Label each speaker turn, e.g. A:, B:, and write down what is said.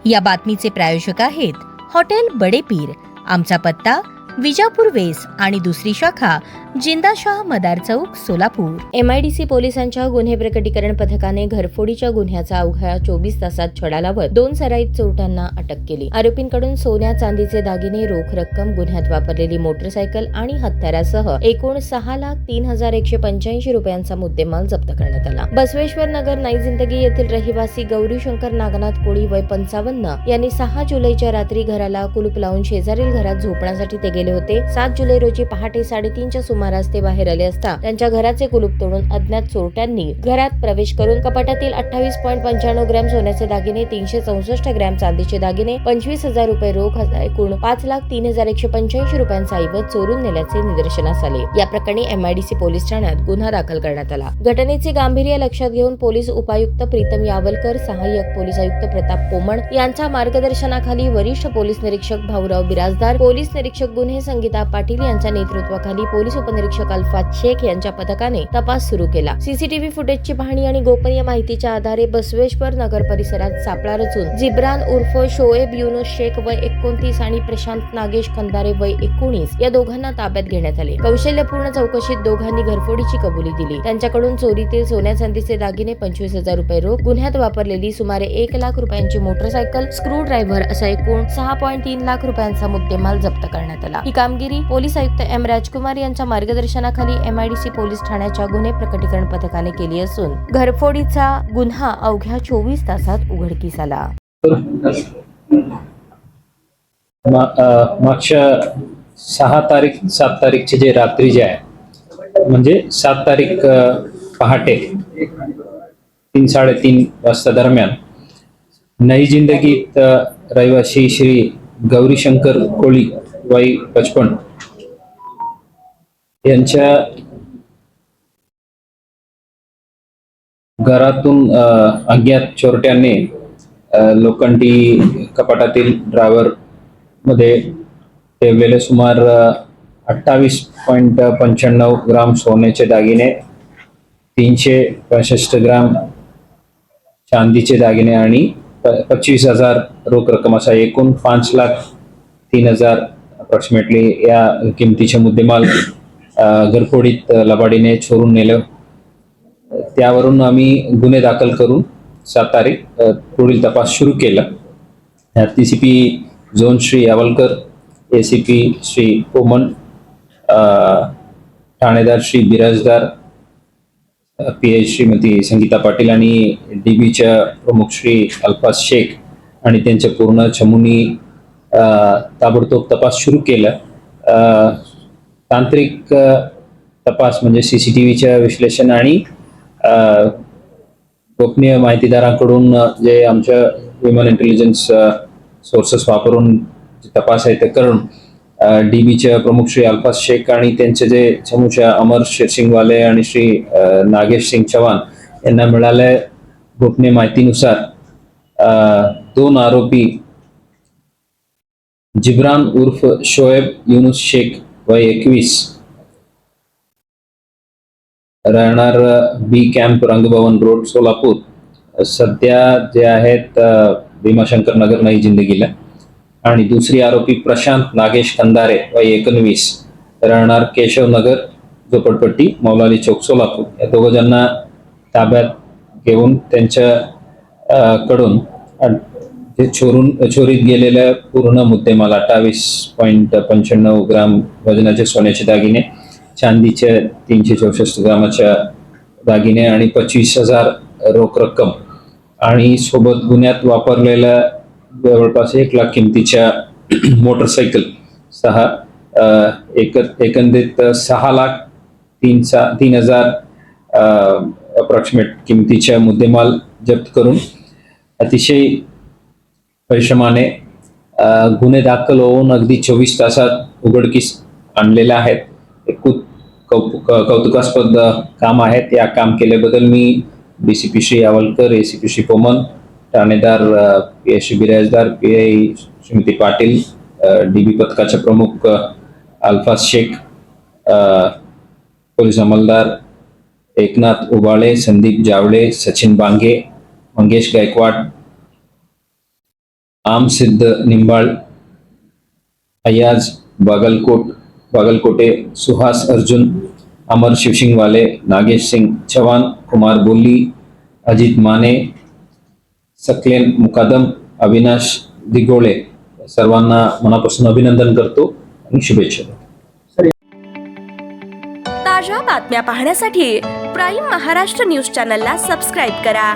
A: या बातमीचे प्रायोजक आहेत हॉटेल बडे पीर। आमचा पत्ता विजापूर वेस आणि दुसरी शाखा जिंदाशाह मदार चौक सोलापूर। MIDC पोलिसांच्या गुन्हे प्रकटीकरण पथकाने घरफोडीच्या गुन्ह्याचा अवघ्या 24 तासात छडा लावत 2 सराईत चोरट्यांना अटक केली। आरोपींकडून सोन्या चांदीचे दागिने, रोख रक्कम, गुन्ह्यात वापरलेली मोटरसायकल आणि हत्यारासह एकूण 6,03,185 रुपयांचा मुद्देमाल जप्त करण्यात आला। बसवेश्वर नगर नई जिंदगी येथील रहिवासी गौरीशंकर नागनाथ कोळी वय 55 यांनी 6 जुलैच्या रात्री घराला कुलूप लावून शेजारील घरात झोपण्यासाठी ते गेले होते। 7 जुलै रोजी पहाटे 3:30च्या सुमारास ते बाहेर आले असता त्यांच्या घराचे कुलूप तोडून अज्ञात चोरट्यांनी घरात प्रवेश करून कपाटातील 28.95 ग्रॅम सोन्याचे दागिने, 364 ग्रॅम चांदीचे दागिने, 25,000 रुपये रोख, एकूण 5,03,185 रुपयांचा ऐवज चोरून नेल्याचे निदर्शनास आले। या प्रकरणी MIDC पोलीस ठाण्यात गुन्हा दाखल करण्यात आला। घटनेचे गांभीर्य लक्षात घेऊन पोलीस उपायुक्त प्रीतम यावलकर, सहाय्यक पोलीस आयुक्त प्रताप पोमण यांच्या मार्गदर्शनाखाली वरिष्ठ पोलीस निरीक्षक भाऊराव बिराजदार, पोलीस निरीक्षक गुन्हे संगीता पाटील यांच्या नेतृत्वाखाली पोलीस उपनिरीक्षक अल्फाज शेख यांच्या पथकाने तपास सुरू केला। CCTV फुटेजची पाहणी आणि गोपनीय माहितीच्या आधारे बसवेश्वर नगर परिसरात सापळा रचून जिब्रान उर्फ शोएब युनुस शेख वय 29 आणि प्रशांत नागेश खंदारे वय 19 या दोघांना ताब्यात घेण्यात आले। कौशल्यपूर्ण चौकशीत दोघांनी घरफोडीची कबुली दिली। त्यांच्याकडून चोरीतील सोन्या चांदीचे दागिने, 25,000 रुपये रोख, गुन्ह्यात वापरलेली सुमारे 1 लाख रुपयांची मोटरसायकल, स्क्रू ड्रायव्हर असा एकूण 6.3 लाख रुपयांचा मुद्देमाल जप्त करण्यात आला। ही कामगिरी पोलीस आयुक्त M राजकुमार यांच्या मार्गदर्शनाखाली MIDC पोलीस ठाण्याच्या गुन्हे प्रकटीकरण पथकाने केली असून घरफोडीचा गुन्हा अवघ्या 24 तासात उघडकीस आला।
B: मागच्या 6 तारीख 7 तारीखचे जे रात्री जे आहे म्हणजे 7 तारीख पहाटे 3-3:30 वाजता दरम्यान नई जिंदगीत रहिवासी श्री गौरीशंकर कोळी वय 55 यांच्या घरातून अज्ञात चोरट्यांनी लोखंडी कपाटातील ड्रायव्हर मध्ये ठेवलेले सुमार 28.95 ग्राम सोन्याचे दागिने, 365 ग्राम चांदीचे दागिने आणि 25,000 रोख रक्कम असा एकूण 5,03,000 अप्रॉक्सिमेटली या किमतीचे मुद्देमाल घरफोडीत लबाडीने चोरून नेलं। त्यावरून आम्ही गुन्हे दाखल करून 7 तारीख पुढील तपास सुरू केला। TCP zone Shri Yavalkar, ACP Shri Poman, ठाणेदार श्री बिराजदार, PI श्रीमती संगीता पाटील आणि DBच्या प्रमुख श्री अल्फाज शेख आणि त्यांच्या पूर्ण चमूनी ताबडतोब तपास सुरू केला। तांत्रिक तपास म्हणजे CCTVच्या विश्लेषण आणि गोपनीय माहितीदारांकडून जे आमच्या ह्युमन इंटेलिजन्स सोर्सेस वापरून तपास आहे ते करून DBच्या प्रमुख श्री अल्फाज शेख आणि त्यांचे जे चमूच्या अमर शेरसिंगवाले आणि श्री नागेश सिंग चव्हाण यांना मिळाल्या गोपनीय माहितीनुसार 2 आरोपी जिब्रान उर्फ शोएब युनुस शेख वय 21 राहणार B camp Rangbhavan road Solapur सध्या जे आहेत भीमाशंकर नगर नई जिंदगीला, आणि दुसरी आरोपी प्रशांत नागेश खंदारे वय 19 राहणार केशव नगर झोपडपट्टी मौलाली चौक सोलापूर या 2 जणांना ताब्यात घेऊन त्यांच्या कडून जे चोरीत गेलेल्या पूर्ण मुद्देमाल 28.95 ग्राम वजनाचे सोन्याचे दागिने, चांदीचे 364 ग्रामाच्या दागिने आणि 25,000 रोख रक्कम आणि सोबत गुन्ह्यात वापरलेल्या जवळपास 1 लाख किमतीच्या मोटरसायकल एकंदरीत 6,03,000 अप्रॉक्सिमेट किमतीच्या मुद्देमाल जप्त करून अतिशय परिश्रमाने गुन्हे दाखल होऊन अगदी 24 तासात उघडकीस आणलेले आहेत। कौतुकास्पद काम आहे। त्या काम केल्याबद्दल मी DCP श्री यावलकर, ACP श्री पोमन, ठाणेदार PI Shri Birajdar, PI Shrimati Patil, DB पथकाचे प्रमुख अल्फाज शेख, पोलीस अंमलदार एकनाथ उबाळे, संदीप जावळे, सचिन बांगे, मंगेश गायकवाड, आमसिद्ध निंबाळ, अयाज बागलकोटे, सुहास अर्जुन, अमर शिवसिंगवाले, नागेश सिंग चव्हाण, कुमार बोल्ली, अजित माने, सकलेन मुकादम, अविनाश दिगोळे, सर्वांना मनापासून अभिनंदन करतो आणि शुभेच्छा देतो.
C: ताज्या बातम्या पाहण्यासाठी प्राईम महाराष्ट्र न्यूज चॅनलला सबस्क्राईब करा.